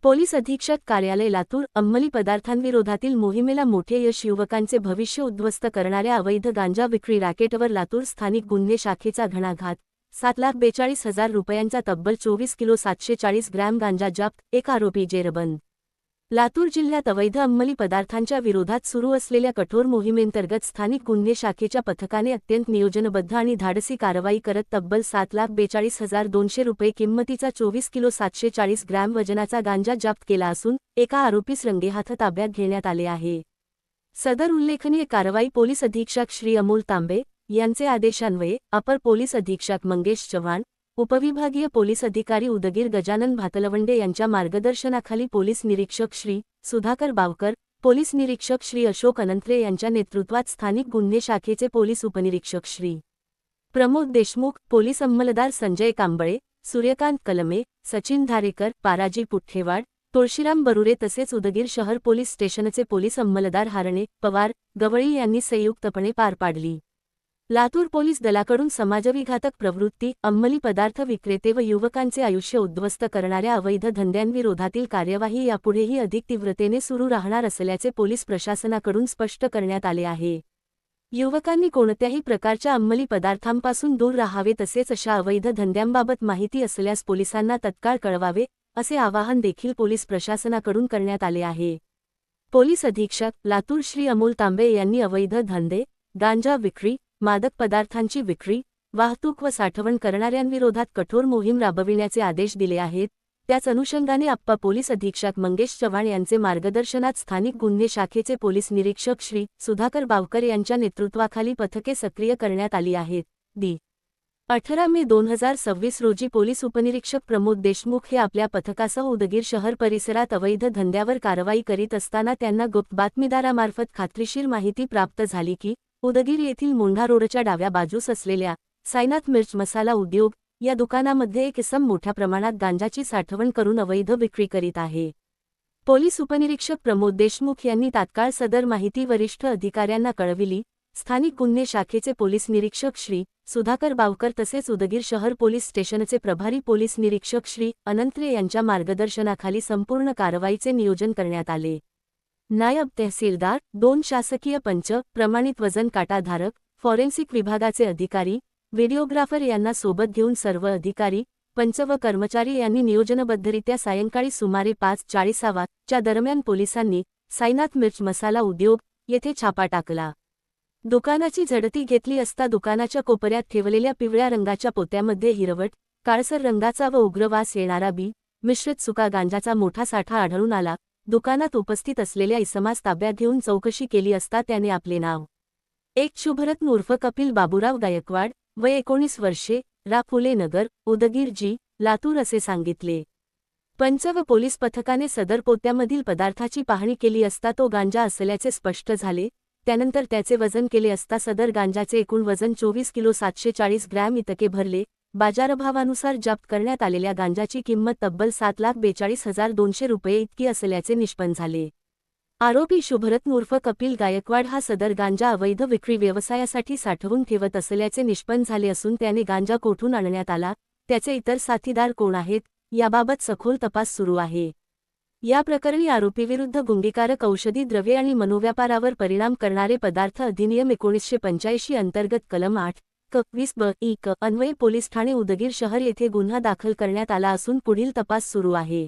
Police अधीक्षक कार्यालय लातूर अंमली पदार्थांविरोधातील मोहिमेला मोठे यश युवकांचे भविष्य उद्ध्वस्त करणाऱ्या अवैध गांजा विक्री रॅकेटवर लातूर स्थानिक गुन्हे शाखेचा घणाघात 7,42,000 रुपयांचा तब्बल 24 किलो 740 ग्रॅम गांजा जप्त एक आरोपी जेरबंद लातूर जिल्ह्यात अवैध अंमली पदार्थांच्या विरोधात सुरू असलेल्या कठोर मोहिमेंतर्गत स्थानिक गुन्हे शाखेच्या पथकाने अत्यंत नियोजनबद्ध आणि धाडसी कारवाई करत तब्बल 7,42,200 रुपये किंमतीचा 24 किलो 740 ग्रॅम वजनाचा गांजा जप्त केला असून एका आरोपीस रंगेहाथ ताब्यात घेण्यात आले आहे। सदर उल्लेखनीय कारवाई पोलीस अधीक्षक श्री अमोल तांबे यांचे आदेशान्वये अपर पोलीस अधीक्षक मंगेश चव्हाण, उपविभागीय पोलीस अधिकारी उदगीर गजानन भातलवंडे यांच्या मार्गदर्शनाखाली पोलीस निरीक्षक श्री सुधाकर बावकर, पोलीस निरीक्षक श्री अशोक अनंत्रे यांच्या नेतृत्वात स्थानिक गुन्हे शाखेचे पोलीस उपनिरीक्षक श्री प्रमोद देशमुख, पोलीस अंमलदार संजय कांबळे, सूर्यकांत कलमे, सचिन धारेकर, पाराजी पुठ्ठेवाड, तुळशीराम बरुरे तसेच उदगीर शहर पोलीस स्टेशनचे पोलीस अंमलदार हारणे, पवार, गवळी यांनी संयुक्तपणे पार पाडली। लातूर पोलीस दलाकडून समाजविघातक प्रवृत्ती, अंमली पदार्थ विक्रेते व युवकांचे आयुष्य उद्ध्वस्त करणाऱ्या अवैध धंद्यांविरोधातील कार्यवाही यापुढेही अधिक तीव्रतेने सुरू राहणार असल्याचे पोलीस प्रशासनाकडून स्पष्ट करण्यात आले आहे। युवकांनी कोणत्याही प्रकारच्या अंमली पदार्थांपासून दूर राहावे तसेच अशा अवैध धंद्यांबाबत माहिती असल्यास पोलिसांना तत्काळ कळवावे असे आवाहन देखील पोलीस प्रशासनाकडून करण्यात आले आहे। पोलीस अधीक्षक लातूर श्री अमोल तांबे यांनी अवैध धंदे, गांजा विक्री, मादक पदार्थांची विक्री, वाहतूक व साठवण करणाऱ्यांविरोधात कठोर मोहीम राबविण्याचे आदेश दिले आहेत। त्याच अनुषंगाने अप्पा पोलीस अधीक्षक मंगेश चव्हाण यांचे मार्गदर्शनात स्थानिक गुन्हे शाखेचे पोलीस निरीक्षक श्री सुधाकर बावकर यांच्या नेतृत्वाखाली पथके सक्रिय करण्यात आली आहेत। 18 मे 2026 रोजी पोलीस उपनिरीक्षक प्रमोद देशमुख हे आपल्या पथकासह उदगीर शहर परिसरात अवैध धंद्यावर कारवाई करीत असताना त्यांना गुप्त बातमीदारामार्फत खात्रीशीर माहिती प्राप्त झाली की उदगीर येथील मोंढा रोडच्या डाव्या बाजूस असलेल्या साईनाथ मिर्च मसाला उद्योग या दुकानामध्ये एक इसम मोठ्या प्रमाणात गांजाची साठवण करून अवैध विक्री करीत आहे। पोलीस उपनिरीक्षक प्रमोद देशमुख यांनी तात्काळ सदर माहिती वरिष्ठ अधिकाऱ्यांना कळविली। स्थानिक गुन्हे शाखेचे पोलीस निरीक्षक श्री सुधाकर बावकर तसेच उदगीर शहर पोलीस स्टेशनचे प्रभारी पोलीस निरीक्षक श्री अनंत्रे यांच्या मार्गदर्शनाखाली संपूर्ण कारवाईचे नियोजन करण्यात आले। नायब तहसीलदार, 2 शासकीय पंच, प्रमाणित वजन काटाधारक, फॉरेन्सिक विभागाचे अधिकारी, व्हिडिओग्राफर यांना सोबत घेऊन सर्व अधिकारी, पंच व कर्मचारी यांनी नियोजनबद्धरित्या सायंकाळी सुमारे 5:40 च्या दरम्यान पोलिसांनी साईनाथ मिर्च मसाला उद्योग येथे छापा टाकला। दुकानाची झडती घेतली असता दुकानाच्या कोपऱ्यात ठेवलेल्या पिवळ्या रंगाच्या पोत्यामध्ये हिरवट, काळसर रंगाचा व उग्र वास येणारा मिश्रित सुका गांजाचा मोठा साठा आढळून आला। दुकानात उपस्थित असलेल्या इसमास ताब्यात घेऊन चौकशी केली असता त्याने आपले नाव एक शुभरत्न उर्फ कपिल बाबूराव गायकवाड, वय 19 वर्षे, रा फुले नगर, उदगीर जी, लातूर असे सांगितले। पंच व पोलीस पथकाने सदर पोत्यामधील पदार्थाची पाहणी केली असता तो गांजा असल्याचे स्पष्ट झाले। त्यानंतर त्याचे वजन केले असता सदर गांजाचे एकूण वजन 24 किलो 740 ग्रॅम इतके भरले। बाजारभावानुसार जप्त करण्यात आलेल्या गांजाची किंमत तब्बल 7,42,200 रुपये इतकी असल्याचे निष्पन्न झाले। आरोपी शुभरत्न उर्फ कपिल गायकवाड हा सदर गांजा अवैध विक्री व्यवसायासाठी साठवून ठेवत असल्याचे निष्पन्न झाले असून त्याने गांजा कोठून आणण्यात आला, त्याचे इतर साथीदार कोण आहेत याबाबत सखोल तपास सुरू आहे। या प्रकरणी आरोपीविरुद्ध गुन्हेगारक औषधी द्रव्ये आणि मनोव्यापारावर परिणाम करणारे पदार्थ अधिनियम 1985 अंतर्गत कलम 8(क)(20)(ब)(इ)(क) अन्वये पोलीस ठाणे उदगीर शहर येथे गुन्हा दाखल करण्यात आला असून पुढील तपास सुरू आहे।